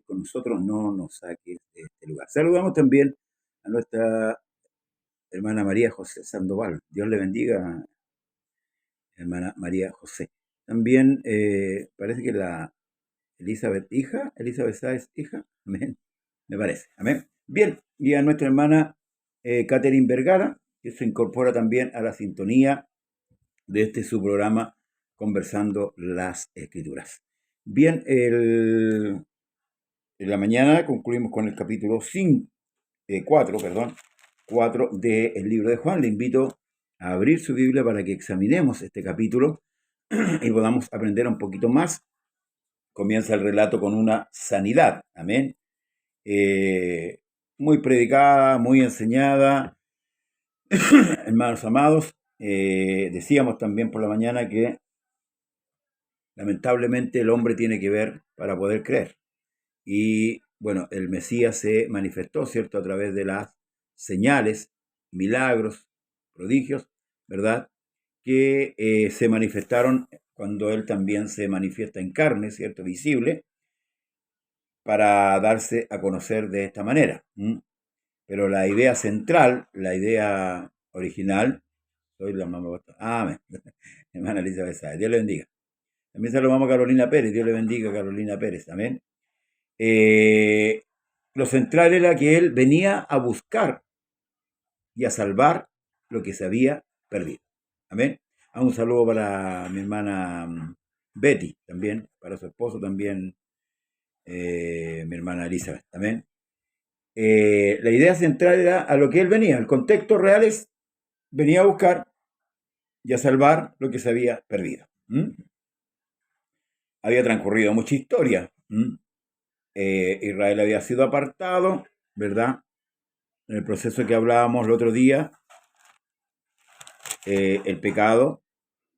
con nosotros, no nos saques de este lugar. Saludamos también a nuestra hermana María José Sandoval. Dios le bendiga, hermana María José. También parece que la Elizabeth Sáez, hija, amén, me parece, amén. Bien, y a nuestra hermana Catherine Vergara, que se incorpora también a la sintonía de este su programa Conversando las Escrituras. Bien, en la mañana concluimos con el capítulo 4 del libro de Juan. Le invito a abrir su Biblia para que examinemos este capítulo y podamos aprender un poquito más. Comienza el relato con una sanidad, amén. Muy predicada, muy enseñada. Hermanos amados, decíamos también por la mañana que lamentablemente el hombre tiene que ver para poder creer. Y bueno, el Mesías se manifestó, ¿cierto?, a través de las señales, milagros, prodigios, ¿verdad?, que se manifestaron cuando él también se manifiesta en carne, ¿cierto?, visible, para darse a conocer de esta manera. Pero la idea central, la idea original, soy la mamá. Amén. Hermana Elizabeth Sáez, Dios le bendiga. También saludamos a Carolina Pérez, Dios le bendiga a Carolina Pérez, amén. Lo central era que él venía a buscar y a salvar lo que se había perdido. Amén. Un saludo para mi hermana Betty también, para su esposo también, mi hermana Elizabeth. Amén. La idea central era a lo que él venía. El contexto real es, venía a buscar y a salvar lo que se había perdido. Había transcurrido mucha historia. Israel había sido apartado, ¿verdad? En el proceso que hablábamos el otro día, el pecado,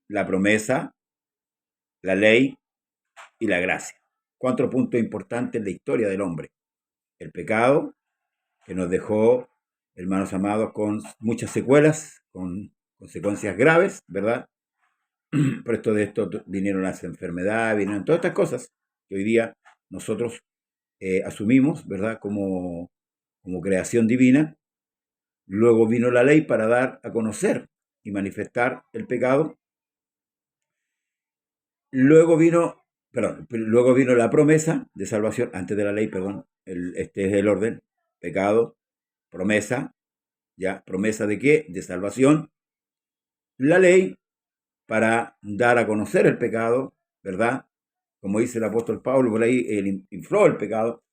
la promesa, la ley y la gracia. 4 puntos importantes en la historia del hombre. El pecado, que nos dejó, hermanos amados, con muchas secuelas, con consecuencias graves, ¿verdad? Por esto de esto vinieron las enfermedades, vinieron todas estas cosas que hoy día nosotros asumimos, ¿verdad?, como creación divina. Luego vino la ley para dar a conocer y manifestar el pecado. Luego vino la promesa de salvación, antes de la ley, este es el orden: pecado, promesa, ¿ya? ¿Promesa de qué? De salvación. La ley para dar a conocer el pecado, ¿verdad? Como dice el apóstol Pablo, por ahí él infló el pecado,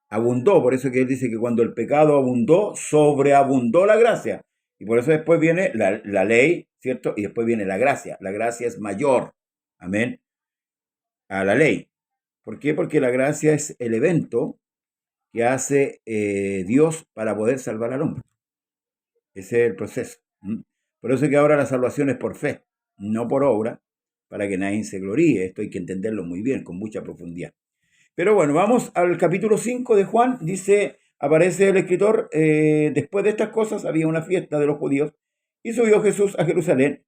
abundó, por eso que él dice que cuando el pecado abundó, sobreabundó la gracia. Y por eso después viene la ley, ¿cierto? Y después viene la gracia. La gracia es mayor, amén, a la ley. ¿Por qué? Porque la gracia es el evento que hace Dios para poder salvar al hombre. Ese es el proceso. Por eso es que ahora la salvación es por fe, no por obra, para que nadie se gloríe. Esto hay que entenderlo muy bien, con mucha profundidad. Pero bueno, vamos al capítulo 5 de Juan. Dice, aparece el escritor, después de estas cosas había una fiesta de los judíos y subió Jesús a Jerusalén.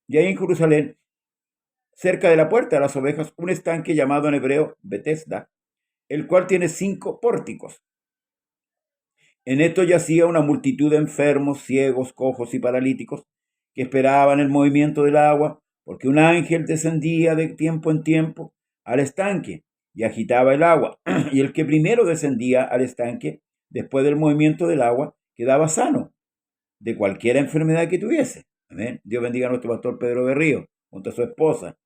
Y ahí en Jerusalén, cerca de la puerta de las ovejas, un estanque llamado en hebreo Betesda, el cual tiene 5 pórticos. En esto yacía una multitud de enfermos, ciegos, cojos y paralíticos que esperaban el movimiento del agua, porque un ángel descendía de tiempo en tiempo al estanque y agitaba el agua. Y el que primero descendía al estanque, después del movimiento del agua, quedaba sano de cualquier enfermedad que tuviese. Amén. Dios bendiga a nuestro pastor Pedro Berrío, junto a su esposa.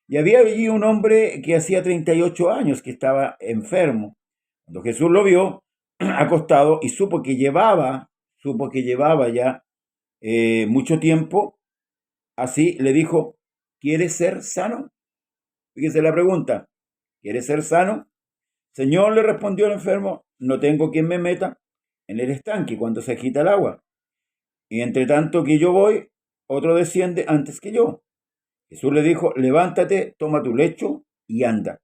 Y había allí un hombre que hacía 38 años que estaba enfermo. Cuando Jesús lo vio acostado y supo que llevaba ya mucho tiempo así, le dijo, ¿quieres ser sano? Fíjese la pregunta, ¿quieres ser sano? Señor, le respondió el enfermo, no tengo quien me meta en el estanque cuando se agita el agua. Y entre tanto que yo voy, otro desciende antes que yo. Jesús le dijo, levántate, toma tu lecho y anda.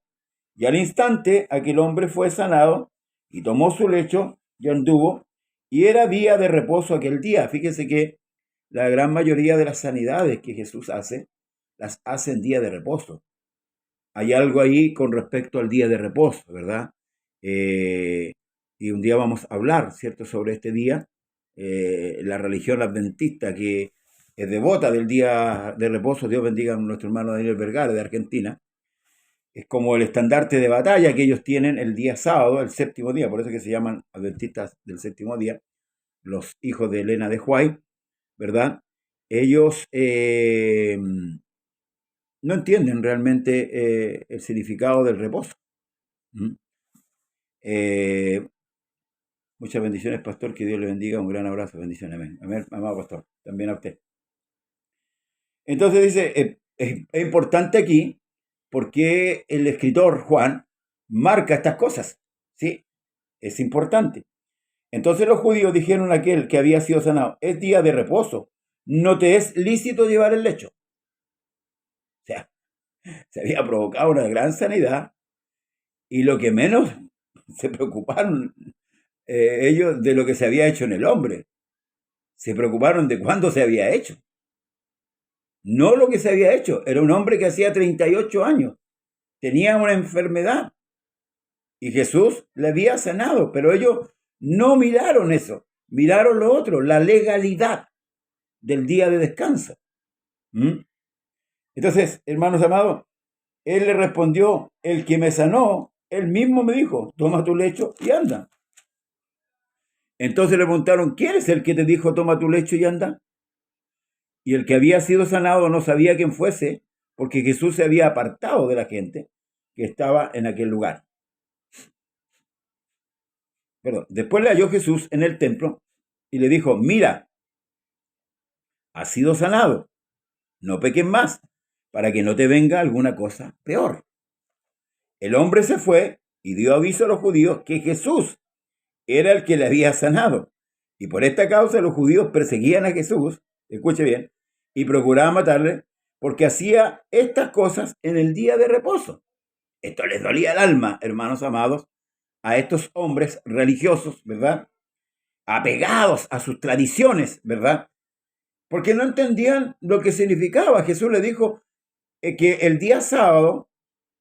Y al instante aquel hombre fue sanado y tomó su lecho y anduvo, y era día de reposo aquel día. Fíjese que la gran mayoría de las sanidades que Jesús hace, las hace en día de reposo. hay algo ahí con respecto al día de reposo, ¿verdad? Y un día vamos a hablar, ¿cierto?, sobre este día. La religión adventista que es devota del día de reposo, Dios bendiga a nuestro hermano Daniel Vergara de Argentina, es como el estandarte de batalla que ellos tienen el día sábado, el séptimo día, por eso que se llaman adventistas del séptimo día, los hijos de Elena de White, ¿verdad? Ellos no entienden realmente el significado del reposo. ¿Mm? Muchas bendiciones, pastor, que Dios le bendiga, un gran abrazo, bendiciones, amén. Amén, amado pastor, también a usted. Entonces dice, es importante aquí porque el escritor Juan marca estas cosas, ¿sí? Es importante. Entonces los judíos dijeron a aquel que había sido sanado, es día de reposo, no te es lícito llevar el lecho. O sea, se había provocado una gran sanidad y lo que menos se preocuparon ellos de lo que se había hecho en el hombre. Se preocuparon de cuándo se había hecho. No lo que se había hecho. Era un hombre que hacía 38 años. Tenía una enfermedad. Y Jesús le había sanado. Pero ellos no miraron eso. Miraron lo otro, la legalidad del día de descanso. ¿Mm? Entonces, hermanos amados, él le respondió, el que me sanó, él mismo me dijo, toma tu lecho y anda. Entonces le preguntaron, ¿quién es el que te dijo, toma tu lecho y anda? Y el que había sido sanado no sabía quién fuese, porque Jesús se había apartado de la gente que estaba en aquel lugar. Perdón. Después le halló Jesús en el templo y le dijo, mira, has sido sanado, no peques más, para que no te venga alguna cosa peor. El hombre se fue y dio aviso a los judíos que Jesús era el que le había sanado. Y por esta causa los judíos perseguían a Jesús, escuche bien, y procuraban matarle porque hacía estas cosas en el día de reposo. Esto les dolía el alma, hermanos amados, a estos hombres religiosos, ¿verdad? Apegados a sus tradiciones, ¿verdad? Porque no entendían lo que significaba. Jesús le dijo que el día sábado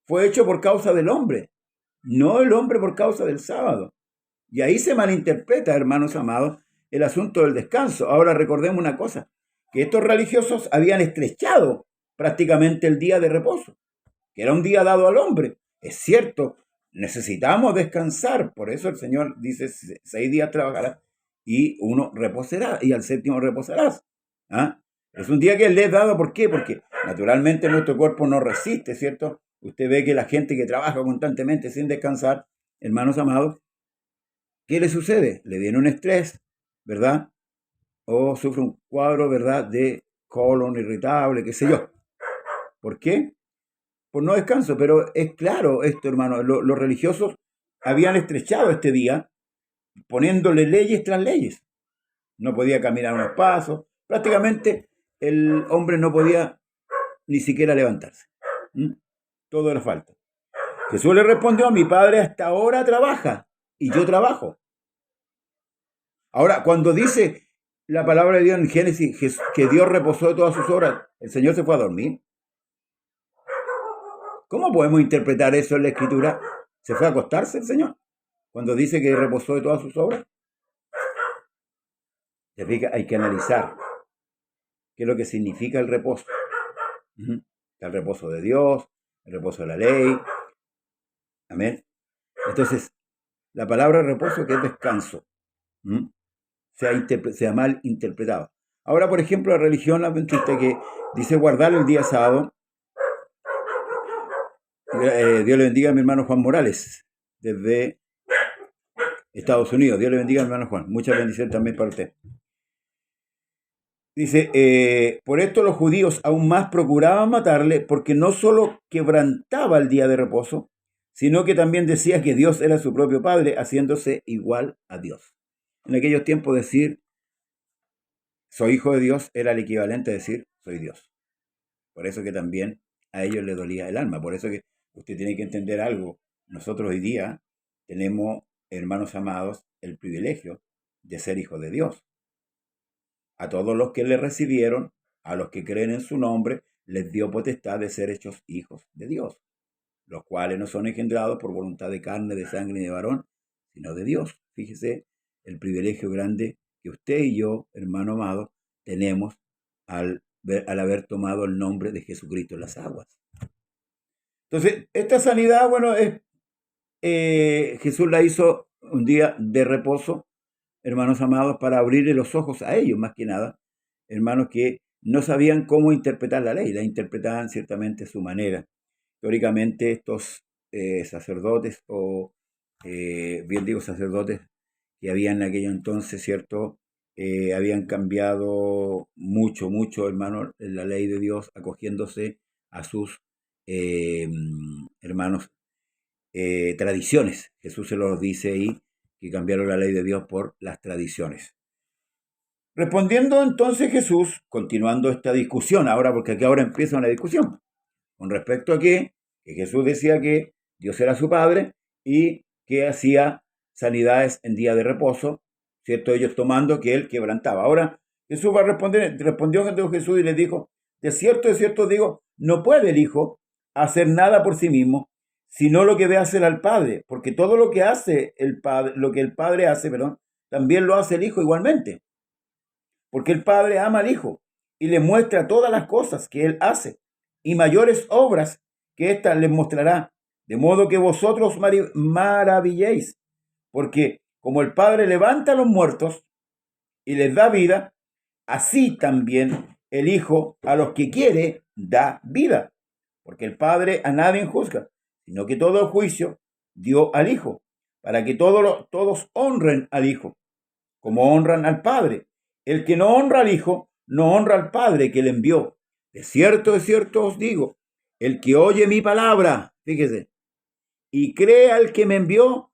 fue hecho por causa del hombre, no el hombre por causa del sábado. Y ahí se malinterpreta, hermanos amados, el asunto del descanso. Ahora recordemos una cosa, que estos religiosos habían estrechado prácticamente el día de reposo, que era un día dado al hombre. Es cierto, necesitamos descansar, por eso el Señor dice, 6 días trabajarás y uno reposará, y al séptimo reposarás. ¿Ah? Es un día que le he dado, ¿por qué? Porque naturalmente nuestro cuerpo no resiste, ¿cierto? Usted ve que la gente que trabaja constantemente sin descansar, hermanos amados, ¿qué le sucede? Le viene un estrés, ¿verdad? O sufre un cuadro, ¿verdad?, de colon irritable, qué sé yo. ¿Por qué? Por no descanso. Pero es claro esto, hermano. Los religiosos habían estrechado este día poniéndole leyes tras leyes. No podía caminar unos pasos. Prácticamente el hombre no podía ni siquiera levantarse. ¿Mm? Todo era falta. Jesús le respondió, mi padre hasta ahora trabaja y yo trabajo. Ahora, cuando dice la palabra de Dios en Génesis que Dios reposó de todas sus obras, ¿el Señor se fue a dormir? ¿Cómo podemos interpretar eso en la Escritura? ¿Se fue a acostarse el Señor cuando dice que reposó de todas sus obras? ¿Se fija? Hay que analizar qué es lo que significa el reposo. El reposo de Dios, el reposo de la ley. Amén. Entonces, la palabra reposo, que es descanso, se ha mal interpretado. Ahora, por ejemplo, la religión adventista que dice guardar el día sábado. Dios le bendiga a mi hermano Juan Morales, desde Estados Unidos. Dios le bendiga a mi hermano Juan. Muchas bendiciones también para usted. Dice, por esto los judíos aún más procuraban matarle porque no solo quebrantaba el día de reposo, sino que también decía que Dios era su propio Padre, haciéndose igual a Dios. En aquellos tiempos decir, soy hijo de Dios, era el equivalente a decir, soy Dios. Por eso que también a ellos les dolía el alma. Por eso que usted tiene que entender algo. Nosotros hoy día tenemos, hermanos amados, el privilegio de ser hijos de Dios. A todos los que le recibieron, a los que creen en su nombre, les dio potestad de ser hechos hijos de Dios. los cuales no son engendrados por voluntad de carne, de sangre ni de varón, sino de Dios. Fíjese el privilegio grande que usted y yo, hermano amado, tenemos al haber tomado el nombre de Jesucristo en las aguas. Entonces, esta sanidad, bueno, Jesús la hizo un día de reposo, hermanos amados, para abrirle los ojos a ellos, más que nada, hermanos que no sabían cómo interpretar la ley, la interpretaban ciertamente a su manera. Teóricamente, estos sacerdotes, o bien digo sacerdotes, que habían en aquello entonces, ¿cierto? Habían cambiado mucho, hermanos, en la ley de Dios, acogiéndose a sus hermanos, tradiciones. Jesús se los dice ahí, que cambiaron la ley de Dios por las tradiciones. Respondiendo entonces Jesús, continuando esta discusión, ahora porque aquí ahora empieza una discusión, con respecto a que Jesús decía que Dios era su Padre y que hacía sanidades en día de reposo, ¿cierto? Ellos tomando que Él quebrantaba. Ahora Jesús va a responder, respondió Jesús y les dijo, de cierto digo, no puede el Hijo hacer nada por sí mismo, sino lo que ve hacer al Padre, porque todo lo que hace el Padre, lo que el Padre hace, también lo hace el Hijo igualmente. Porque el Padre ama al Hijo y le muestra todas las cosas que Él hace, y mayores obras que ésta les mostrará, de modo que vosotros maravilléis, porque como el Padre levanta a los muertos y les da vida, así también el Hijo a los que quiere da vida, porque el Padre a nadie juzga, sino que todo el juicio dio al Hijo, para que todos honren al Hijo, como honran al Padre. El que no honra al Hijo, no honra al Padre que le envió. De cierto os digo, el que oye mi palabra, fíjese, y cree al que me envió,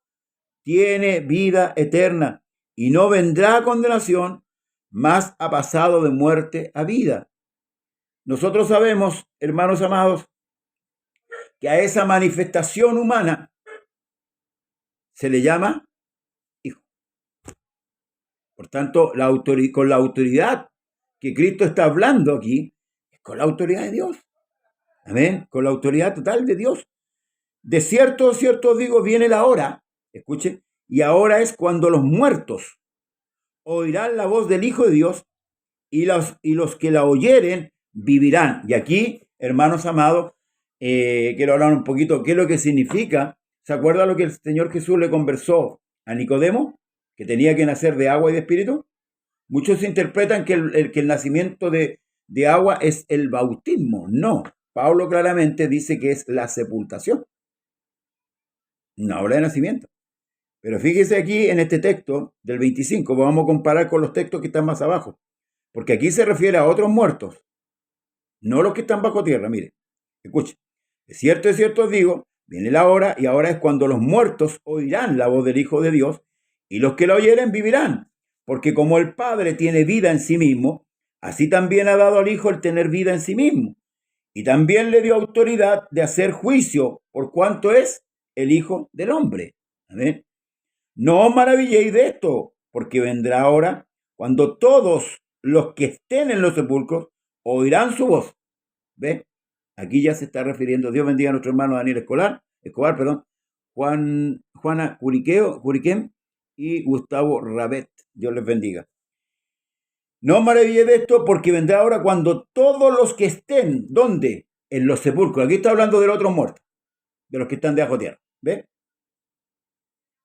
tiene vida eterna, y no vendrá a condenación, mas ha pasado de muerte a vida. Nosotros sabemos, hermanos amados, que a esa manifestación humana se le llama Hijo. Por tanto, con la autoridad que Cristo está hablando aquí, es con la autoridad de Dios. Amén. Con la autoridad total de Dios. De cierto os digo, viene la hora, escuchen, y ahora es cuando los muertos oirán la voz del Hijo de Dios, y los que la oyeren vivirán. Y aquí, hermanos amados, quiero hablar un poquito qué es lo que significa. ¿Se acuerda lo que el Señor Jesús le conversó a Nicodemo? Que tenía que nacer de agua y de espíritu. Muchos interpretan que el nacimiento de agua es el bautismo. No, Pablo claramente dice que es la sepultación. No habla de nacimiento. Pero fíjese aquí en este texto del 25, vamos a comparar con los textos que están más abajo, porque aquí se refiere a otros muertos, no los que están bajo tierra. Mire, escuche, de cierto os digo, viene la hora, y ahora es cuando los muertos oirán la voz del Hijo de Dios, y los que la oyeren vivirán, porque como el Padre tiene vida en sí mismo, así también ha dado al Hijo el tener vida en sí mismo, y también le dio autoridad de hacer juicio por cuanto es el Hijo del Hombre. Amén. No os maravilléis de esto, porque vendrá hora cuando todos los que estén en los sepulcros oirán su voz. ¿Ve? Aquí ya se está refiriendo. Dios bendiga a nuestro hermano Daniel Escobar, Juana Curiquem y Gustavo Rabet. Dios les bendiga. No os maravilléis de esto, porque vendrá hora cuando todos los que estén, ¿dónde? En los sepulcros. Aquí está hablando de los otros muertos, de los que están debajo de tierra. ¿Ve?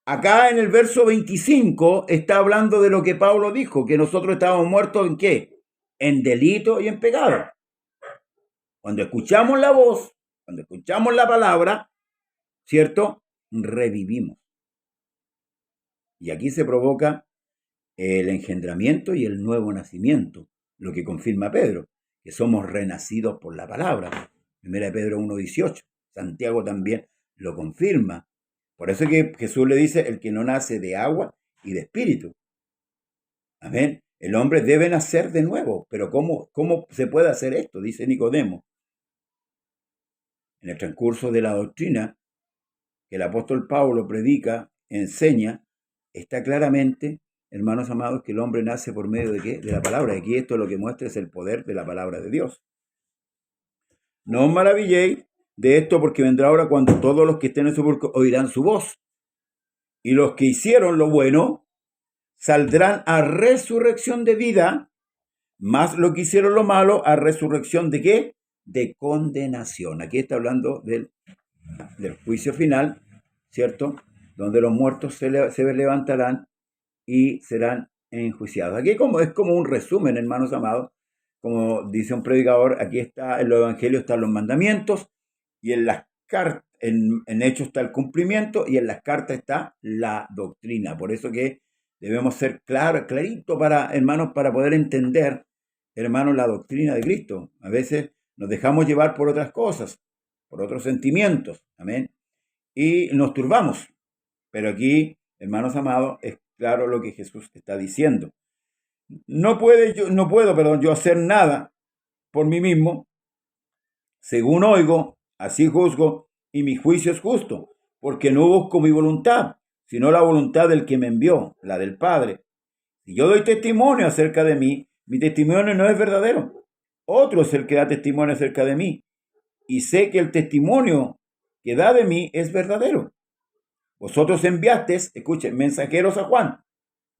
Acá en el verso 25 está hablando de lo que Pablo dijo, que nosotros estábamos muertos ¿en qué? En delito y en pecado. Cuando escuchamos la voz, cuando escuchamos la palabra, ¿cierto? Revivimos. Y aquí se provoca el engendramiento y el nuevo nacimiento, lo que confirma Pedro, que somos renacidos por la palabra. 1 Pedro 1:18. Santiago también lo confirma. Por eso es que Jesús le dice, el que no nace de agua y de espíritu. Amén. El hombre debe nacer de nuevo. Pero ¿cómo se puede hacer esto? Dice Nicodemo. En el transcurso de la doctrina que el apóstol Pablo predica, enseña, está claramente, hermanos amados, que el hombre nace por medio de ¿qué? De la palabra. Y aquí esto lo que muestra es el poder de la palabra de Dios. No os maravilléis de esto porque vendrá ahora cuando todos los que estén en su sepulcro oirán su voz. Y los que hicieron lo bueno saldrán a resurrección de vida, más los que hicieron lo malo a resurrección de ¿qué? De condenación. Aquí está hablando del juicio final, ¿cierto? Donde los muertos se levantarán y serán enjuiciados. Aquí es como un resumen, hermanos amados. Como dice un predicador, aquí está en los evangelios están los mandamientos y en las cartas, en Hechos está el cumplimiento y en las cartas está la doctrina. Por eso que debemos ser clarito para, hermanos, para poder entender, hermanos, la doctrina de Cristo. A veces nos dejamos llevar por otras cosas, por otros sentimientos, amén, y nos turbamos. Pero aquí, hermanos amados, es claro lo que Jesús está diciendo. No puedo yo hacer nada por mí mismo. Según oigo, así juzgo, y mi juicio es justo, porque no busco mi voluntad, sino la voluntad del que me envió, la del Padre. Si yo doy testimonio acerca de mí, mi testimonio no es verdadero. Otro es el que da testimonio acerca de mí, y sé que el testimonio que da de mí es verdadero. Vosotros enviasteis, escuchen, mensajeros a Juan,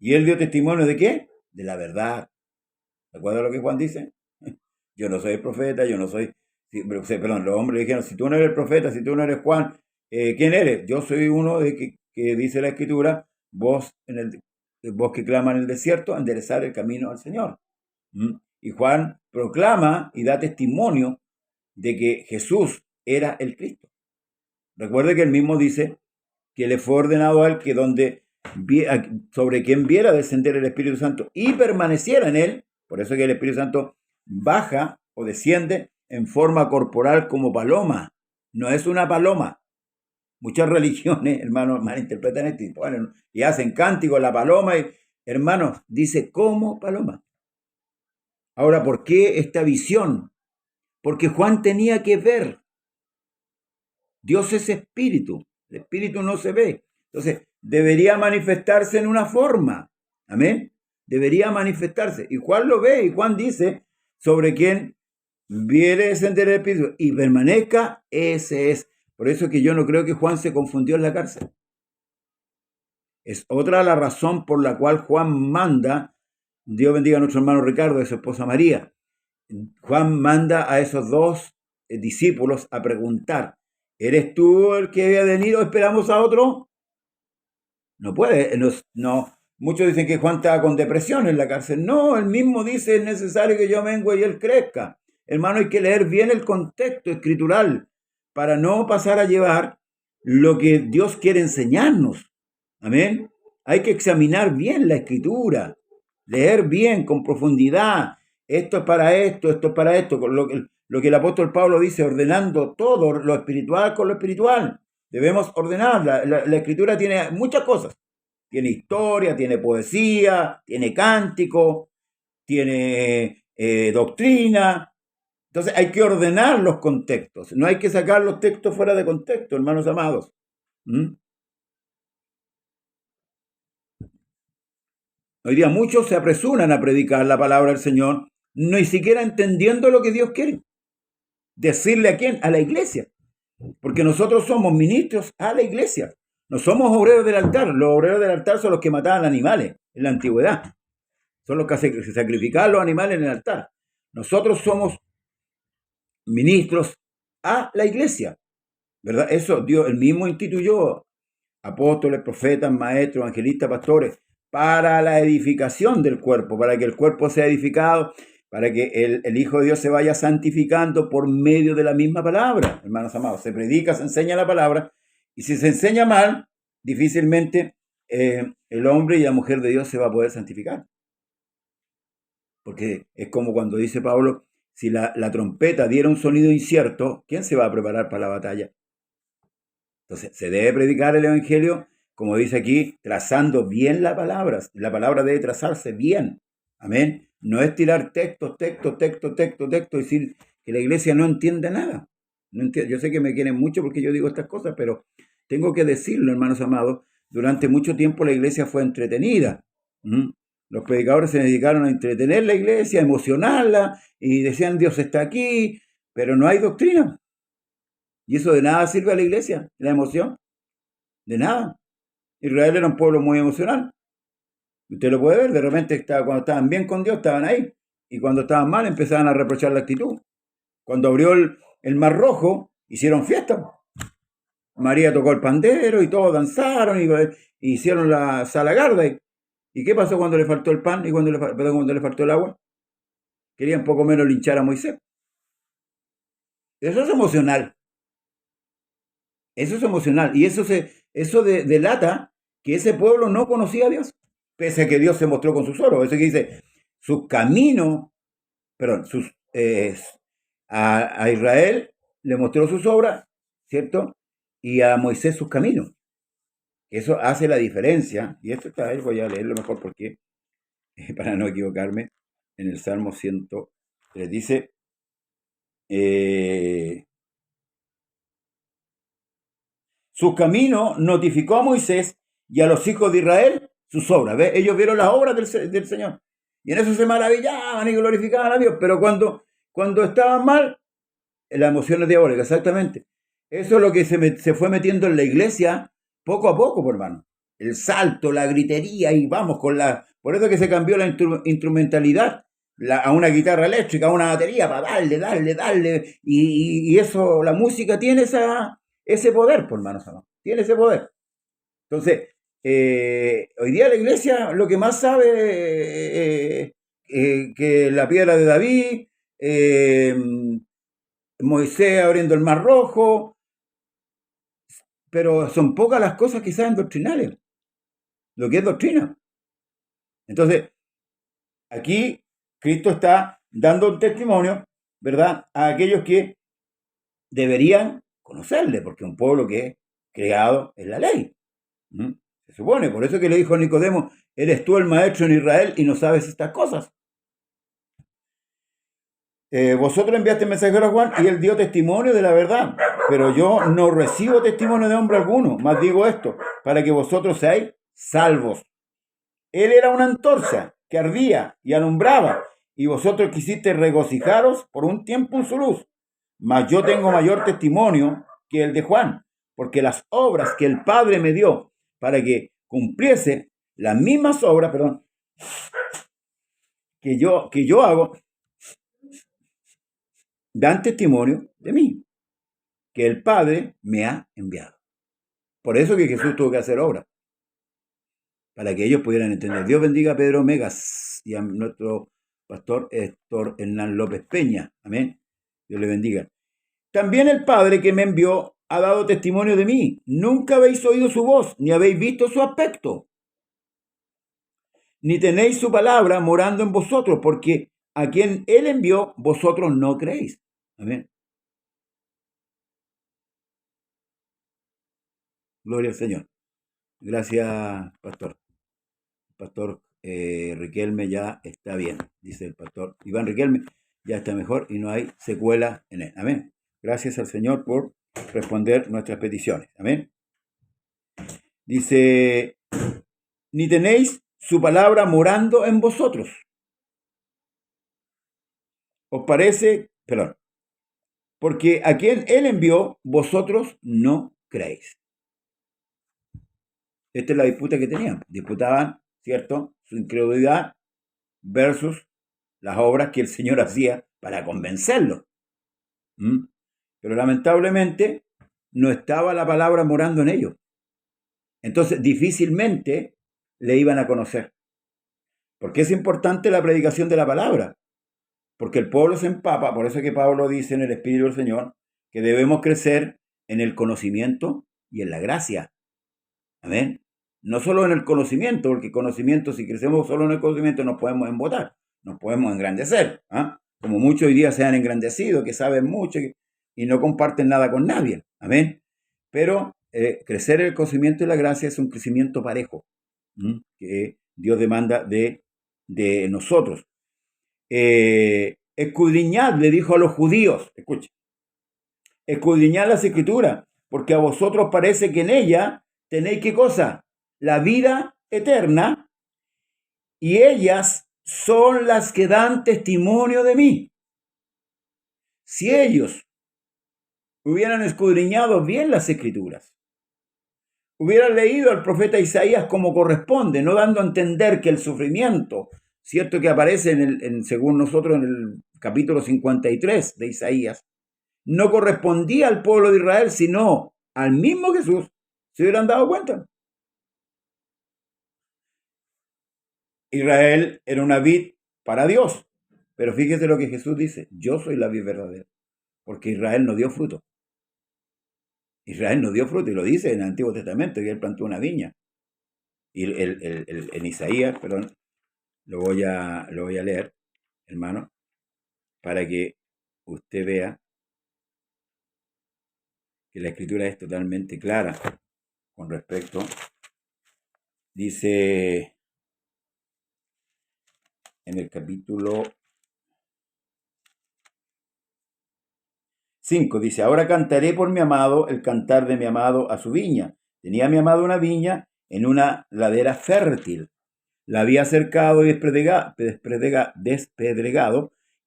y él dio testimonio ¿de qué? De la verdad. ¿Se acuerdan lo que Juan dice? Yo no soy profeta, yo no soy... Perdón, los hombres dijeron, si tú no eres profeta, si tú no eres Juan, ¿quién eres? Yo soy uno de que dice la Escritura, vos que clama en el desierto, enderezar el camino al Señor. Y Juan proclama y da testimonio de que Jesús era el Cristo. Recuerde que él mismo dice que le fue ordenado a él que sobre quien viera descender el Espíritu Santo y permaneciera en él, por eso que el Espíritu Santo baja o desciende en forma corporal como paloma, no es una paloma. Muchas religiones, hermanos, malinterpretan esto y hacen cántico la paloma y, hermanos, dice como paloma. Ahora, ¿por qué esta visión? Porque Juan tenía que ver. Dios es espíritu, el espíritu no se ve. Entonces, debería manifestarse en una forma. Amén. Debería manifestarse. Y Juan lo ve y Juan dice, sobre quien viere descender el espíritu y permanezca, ese es. Por eso que yo no creo que Juan se confundió en la cárcel. Es otra la razón por la cual Juan manda, Dios bendiga a nuestro hermano Ricardo y a su esposa María. Juan manda a esos dos discípulos a preguntar, ¿eres tú el que había venido o esperamos a otro? No puede, no. Muchos dicen que Juan estaba con depresión en la cárcel. No, él mismo dice, es necesario que yo mengue y él crezca. Hermano, hay que leer bien el contexto escritural para no pasar a llevar lo que Dios quiere enseñarnos. Amén. Hay que examinar bien la escritura, leer bien, con profundidad. Esto es para esto es para esto. Lo que el apóstol Pablo dice, ordenando todo lo espiritual con lo espiritual. Debemos ordenar. La escritura tiene muchas cosas. Tiene historia, tiene poesía, tiene cántico, tiene doctrina. Entonces hay que ordenar los contextos. No hay que sacar los textos fuera de contexto, hermanos amados. Hoy día muchos se apresuran a predicar la palabra del Señor, ni siquiera entendiendo lo que Dios quiere. ¿Decirle a quién? A la iglesia. Porque nosotros somos ministros a la iglesia. No somos obreros del altar. Los obreros del altar son los que mataban animales en la antigüedad. Son los que sacrificaban los animales en el altar. Nosotros somos ministros a la iglesia. ¿Verdad? Eso Dios él mismo instituyó. Apóstoles, profetas, maestros, evangelistas, pastores, para la edificación del cuerpo, para que el cuerpo sea edificado, para que el Hijo de Dios se vaya santificando por medio de la misma palabra. Hermanos amados, se predica, se enseña la palabra, y si se enseña mal, difícilmente el hombre y la mujer de Dios se va a poder santificar. Porque es como cuando dice Pablo, si la trompeta diera un sonido incierto, ¿quién se va a preparar para la batalla? Entonces, se debe predicar el evangelio, como dice aquí, trazando bien la palabra. La palabra debe trazarse bien. Amén. No es tirar texto, y decir que la iglesia no entiende nada. Yo sé que me quieren mucho porque yo digo estas cosas, pero tengo que decirlo, hermanos amados. Durante mucho tiempo la iglesia fue entretenida. Los predicadores se dedicaron a entretener la iglesia, a emocionarla, y decían, Dios está aquí, pero no hay doctrina. Y eso de nada sirve a la iglesia, la emoción, de nada. Israel era un pueblo muy emocional. Usted lo puede ver, de repente cuando estaban bien con Dios, estaban ahí. Y cuando estaban mal, empezaban a reprochar la actitud. Cuando abrió el Mar Rojo, hicieron fiesta. María tocó el pandero y todos danzaron y hicieron la salagarda. ¿Y qué pasó cuando le faltó el pan y cuando le faltó el agua? Querían poco menos linchar a Moisés. Eso es emocional. Eso es emocional. Y eso delata que ese pueblo no conocía a Dios. Pese a que Dios se mostró con sus oros. Eso que dice, sus caminos, perdón, a Israel le mostró sus obras, ¿cierto? Y a Moisés sus caminos. Eso hace la diferencia. Y esto está ahí, voy a leerlo mejor porque, para no equivocarme, en el Salmo 103 dice, sus caminos notificó a Moisés y a los hijos de Israel sus obras. ¿Ves? Ellos vieron las obras del Señor. Y en eso se maravillaban y glorificaban a Dios. Pero cuando estaban mal, la emoción es diabólica, exactamente. Eso es lo que se fue metiendo en la iglesia poco a poco, por hermano. El salto, la gritería y vamos con la... Por eso que se cambió la instrumentalidad a una guitarra eléctrica, a una batería, para darle. Y eso, la música tiene ese poder, por hermanos. Tiene ese poder. Entonces, hoy día la iglesia lo que más sabe que la piedra de David, Moisés abriendo el Mar Rojo, pero son pocas las cosas que saben doctrinales, lo que es doctrina. Entonces, aquí Cristo está dando un testimonio, ¿verdad?, a aquellos que deberían conocerle, porque un pueblo que es creado en la ley. Se supone, por eso que le dijo a Nicodemo, eres tú el maestro en Israel y no sabes estas cosas. Vosotros enviaste mensajero a Juan y él dio testimonio de la verdad, pero yo no recibo testimonio de hombre alguno, más digo esto, para que vosotros seáis salvos. Él era una antorcha que ardía y alumbraba, y vosotros quisisteis regocijaros por un tiempo en su luz. Mas yo tengo mayor testimonio que el de Juan, porque las obras que el Padre me dio para que cumpliese las mismas obras, que yo hago, dan testimonio de mí, que el Padre me ha enviado. Por eso que Jesús tuvo que hacer obra, para que ellos pudieran entender. Dios bendiga a Pedro Megas y a nuestro pastor Héctor Hernán López Peña. Amén. Dios le bendiga. También el Padre que me envió ha dado testimonio de mí. Nunca habéis oído su voz, ni habéis visto su aspecto, ni tenéis su palabra morando en vosotros, porque a quien él envió, vosotros no creéis. Amén. Gloria al Señor. Gracias, pastor. Pastor Riquelme ya está bien, dice el pastor Iván Riquelme, ya está mejor y no hay secuela en él. Amén. Gracias al Señor por responder nuestras peticiones. Amén. Dice, ni tenéis su palabra morando en vosotros. ¿Os parece? Perdón. Porque a quien él envió, vosotros no creéis. Esta es la disputa que tenían. Disputaban, ¿cierto?, su incredulidad versus las obras que el Señor hacía para convencerlo. Pero lamentablemente no estaba la palabra morando en ellos. Entonces difícilmente le iban a conocer. Porque es importante la predicación de la palabra. Porque el pueblo se empapa, por eso que Pablo dice en el Espíritu del Señor que debemos crecer en el conocimiento y en la gracia. Amén. No solo en el conocimiento, porque conocimiento, si crecemos solo en el conocimiento, nos podemos embotar, nos podemos engrandecer. Como muchos hoy día se han engrandecido, que saben mucho y no comparten nada con nadie. Amén. Pero crecer en el conocimiento y la gracia es un crecimiento parejo que Dios demanda de nosotros. Escudriñad, le dijo a los judíos, escuchen, escudriñad las escrituras, porque a vosotros parece que en ella tenéis ¿qué cosa? La vida eterna, y ellas son las que dan testimonio de mí. Si ellos, hubieran escudriñado bien las Escrituras, hubieran leído al profeta Isaías como corresponde, no dando a entender que el sufrimiento, cierto que aparece según nosotros en el capítulo 53 de Isaías, no correspondía al pueblo de Israel, sino al mismo Jesús, se hubieran dado cuenta. Israel era una vid para Dios, pero fíjese lo que Jesús dice: yo soy la vid verdadera, porque Israel no dio fruto. Israel no dio fruto, y lo dice en el Antiguo Testamento, que él plantó una viña. Y en Isaías, perdón, lo voy a leer, hermano, para que usted vea que la Escritura es totalmente clara con respecto. Dice en el capítulo 5, dice: ahora cantaré por mi amado el cantar de mi amado a su viña. Tenía mi amado una viña en una ladera fértil. La había cercado y despedregado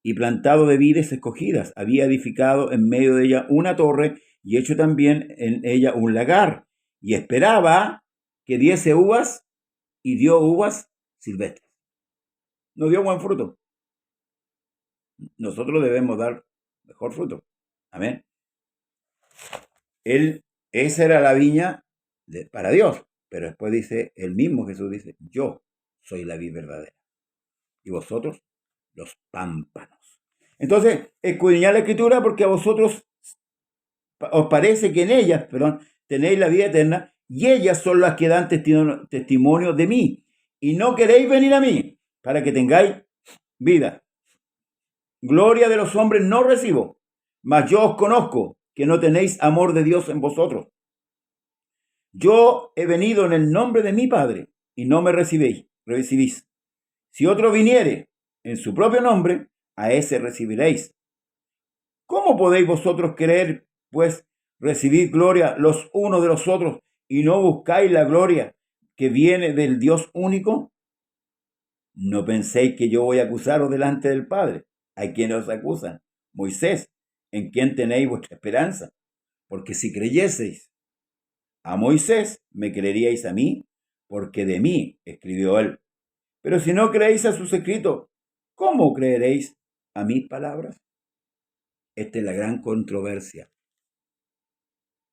y plantado de vides escogidas. Había edificado en medio de ella una torre y hecho también en ella un lagar. Y esperaba que diese uvas, y dio uvas silvestres. No dio buen fruto. Nosotros debemos dar mejor fruto. Amén. Esa era la viña para Dios. Pero después dice, el mismo Jesús dice: yo soy la vid verdadera, y vosotros los pámpanos. Entonces, escudriñad la Escritura, porque a vosotros os parece que en ellas, tenéis la vida eterna, y ellas son las que dan testimonio de mí. Y no queréis venir a mí para que tengáis vida. Gloria de los hombres no recibo, mas yo os conozco, que no tenéis amor de Dios en vosotros. Yo he venido en el nombre de mi Padre, y no me recibís. Si otro viniere en su propio nombre, a ese recibiréis. ¿Cómo podéis vosotros querer, pues, recibir gloria los unos de los otros, y no buscáis la gloria que viene del Dios único? No penséis que yo voy a acusaros delante del Padre. Hay quienes os acusan: Moisés, en quien tenéis vuestra esperanza. Porque si creyeseis a Moisés, me creeríais a mí, porque de mí escribió él. Pero si no creéis a sus escritos, ¿cómo creeréis a mis palabras? Esta es la gran controversia.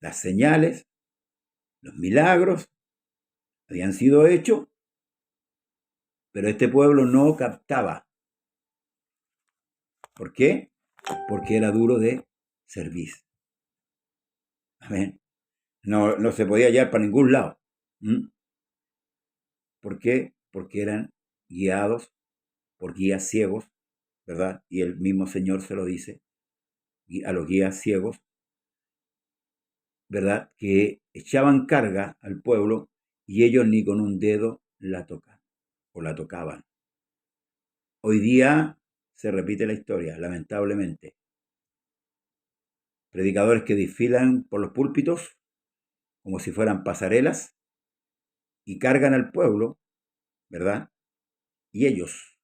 Las señales, los milagros habían sido hechos, pero este pueblo no captaba. ¿Por qué? Porque era duro de servir. Amén. No se podía hallar para ningún lado. ¿Por qué? Porque eran guiados por guías ciegos, ¿verdad? Y el mismo Señor se lo dice a los guías ciegos, ¿verdad? Que echaban carga al pueblo y ellos ni con un dedo la tocan o la tocaban. Hoy día se repite la historia, lamentablemente. Predicadores que desfilan por los púlpitos como si fueran pasarelas y cargan al pueblo, ¿verdad? Y ellos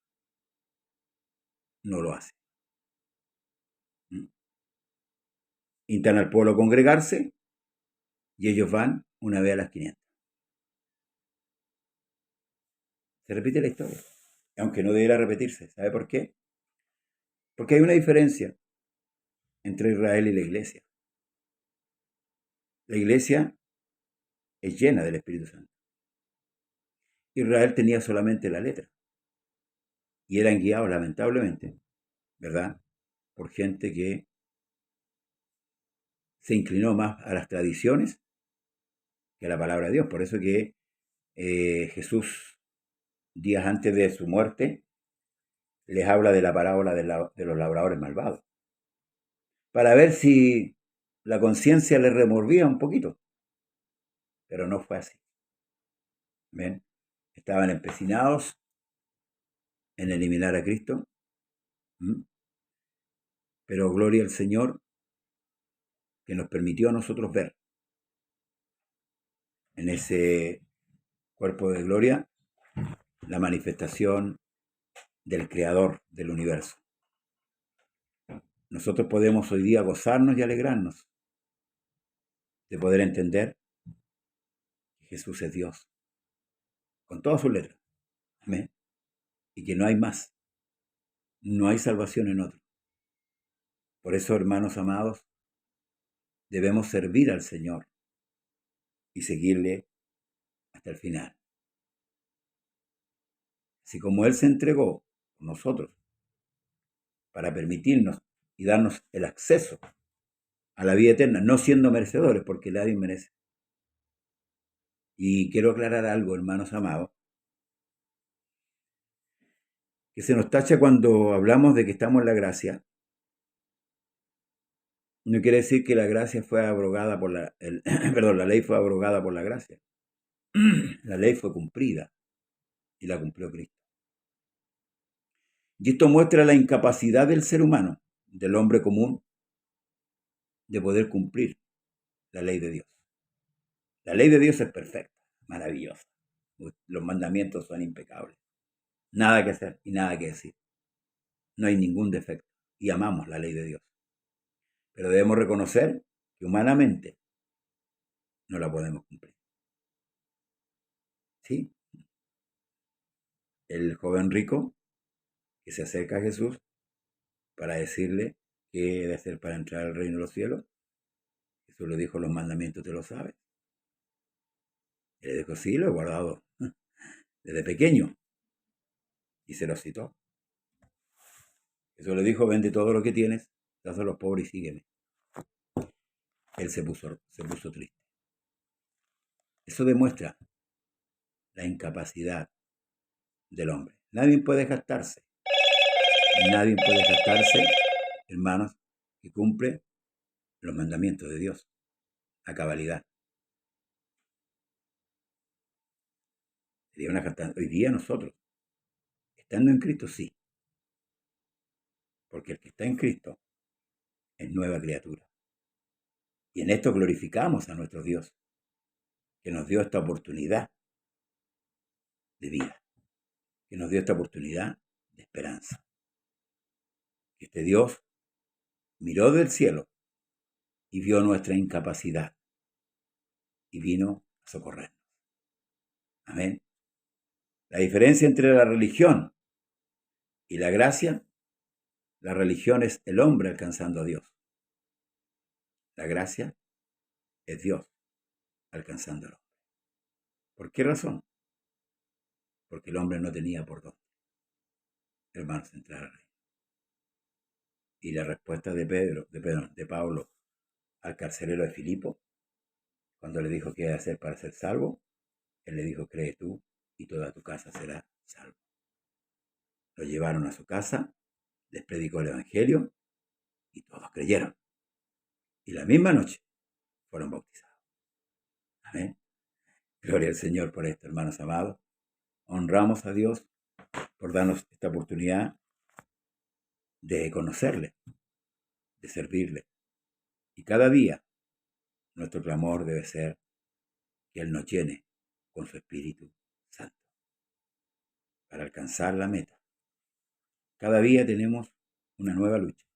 no lo hacen. Invitan al pueblo a congregarse y ellos van una vez a las 500. Se repite la historia, aunque no debiera repetirse. ¿Sabe por qué? Porque hay una diferencia entre Israel y la iglesia. La iglesia es llena del Espíritu Santo. Israel tenía solamente la letra y eran guiados, lamentablemente, ¿verdad?, por gente que se inclinó más a las tradiciones que a la palabra de Dios. Por eso que Jesús, días antes de su muerte, les habla de la parábola de los labradores malvados, para ver si la conciencia les removía un poquito. Pero no fue así. ¿Ven? Estaban empecinados en eliminar a Cristo. Pero gloria al Señor, que nos permitió a nosotros ver en ese cuerpo de gloria la manifestación del Creador del universo. Nosotros podemos hoy día gozarnos y alegrarnos de poder entender que Jesús es Dios, con todas sus letras. Amén. Y que no hay más. No hay salvación en otro. Por eso, hermanos amados, debemos servir al Señor y seguirle hasta el final. Así como Él se entregó por nosotros para permitirnos y darnos el acceso a la vida eterna, no siendo merecedores, porque nadie merece. Y quiero aclarar algo, hermanos amados, que se nos tacha cuando hablamos de que estamos en la gracia. No quiere decir que la gracia fue abrogada por perdón, la ley fue abrogada por la gracia. La ley fue cumplida y la cumplió Cristo. Y esto muestra la incapacidad del ser humano, del hombre común, de poder cumplir la ley de Dios. La ley de Dios es perfecta, maravillosa. Los mandamientos son impecables. Nada que hacer y nada que decir. No hay ningún defecto y amamos la ley de Dios. Pero debemos reconocer que humanamente no la podemos cumplir. ¿Sí? El joven rico que se acerca a Jesús para decirle qué debe hacer para entrar al reino de los cielos. Jesús le dijo, los mandamientos te lo sabes. Y le dijo, sí, lo he guardado desde pequeño. Y se lo citó. Jesús le dijo, vende todo lo que tienes, dáselo a los pobres y sígueme. Él se puso triste. Eso demuestra la incapacidad del hombre. Nadie puede jactarse. Nadie puede jactarse, hermanos, que cumple los mandamientos de Dios a cabalidad. Sería una jactancia. Hoy día nosotros, estando en Cristo, sí. Porque el que está en Cristo es nueva criatura. Y en esto glorificamos a nuestro Dios, que nos dio esta oportunidad de vida, que nos dio esta oportunidad de esperanza. Que este Dios miró del cielo y vio nuestra incapacidad y vino a socorrernos. Amén. La diferencia entre la religión y la gracia, la religión es el hombre alcanzando a Dios. La gracia es Dios alcanzando al hombre. ¿Por qué razón? Porque el hombre no tenía por dónde, hermanos, entrar al reino. Y la respuesta de Pablo al carcelero de Filipo, cuando le dijo qué hacer para ser salvo, él le dijo, cree tú y toda tu casa será salvo. Lo llevaron a su casa, les predicó el evangelio y todos creyeron. Y la misma noche fueron bautizados. Amén. Gloria al Señor por esto, hermanos amados. Honramos a Dios por darnos esta oportunidad de conocerle, de servirle. Y cada día nuestro clamor debe ser que Él nos llene con su Espíritu Santo para alcanzar la meta. Cada día tenemos una nueva lucha.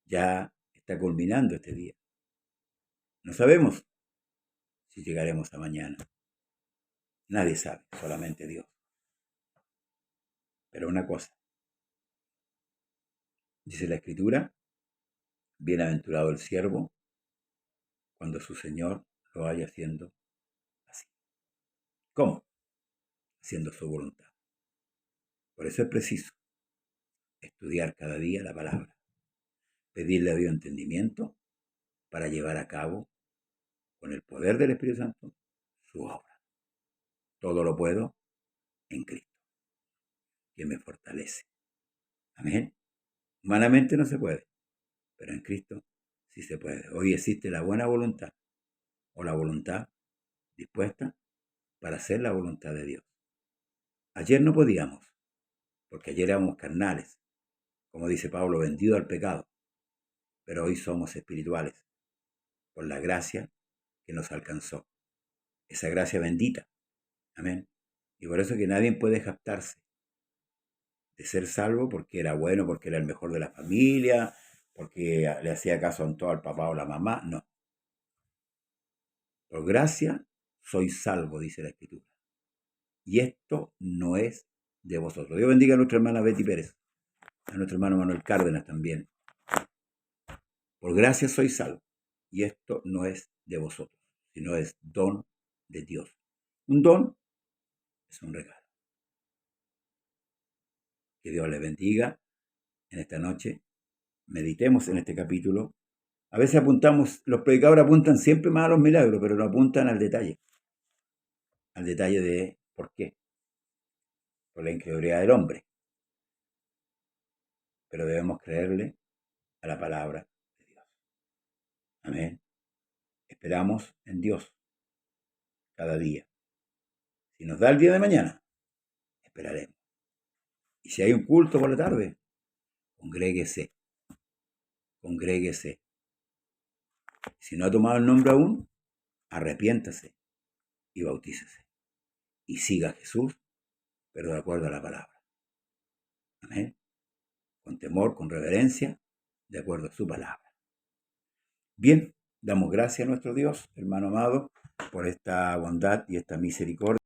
Ya está culminando este día. No sabemos si llegaremos a mañana. Nadie sabe, solamente Dios. Pero una cosa, dice la Escritura, bienaventurado el siervo cuando su Señor lo vaya haciendo así. ¿Cómo? Haciendo su voluntad. Por eso es preciso estudiar cada día la palabra, pedirle a Dios entendimiento para llevar a cabo, con el poder del Espíritu Santo, su obra. Todo lo puedo en Cristo, que me fortalece. Amén. Humanamente no se puede, pero en Cristo sí se puede. Hoy existe la buena voluntad o la voluntad dispuesta para hacer la voluntad de Dios. Ayer no podíamos, porque ayer éramos carnales, como dice Pablo, vendidos al pecado, pero hoy somos espirituales, por la gracia que nos alcanzó, esa gracia bendita. Amén. Y por eso que nadie puede jactarse de ser salvo porque era bueno, porque era el mejor de la familia, porque le hacía caso a todo al papá o la mamá. No. Por gracia soy salvo, dice la Escritura. Y esto no es de vosotros. Dios bendiga a nuestra hermana Betty Pérez, a nuestro hermano Manuel Cárdenas también. Por gracia soy salvo. Y esto no es de vosotros, sino es don de Dios. Un don es un regalo. Que Dios les bendiga en esta noche. Meditemos en este capítulo. A veces los predicadores apuntan siempre más a los milagros, pero no apuntan al detalle de por qué, por la incredulidad del hombre. Pero debemos creerle a la palabra de Dios. Amén. Esperamos en Dios cada día. Si nos da el día de mañana, esperaremos. Y si hay un culto por la tarde, congréguese. Si no ha tomado el nombre aún, arrepiéntase y bautícese. Y siga a Jesús, pero de acuerdo a la palabra. Amén. Con temor, con reverencia, de acuerdo a su palabra. Bien, damos gracias a nuestro Dios, hermano amado, por esta bondad y esta misericordia.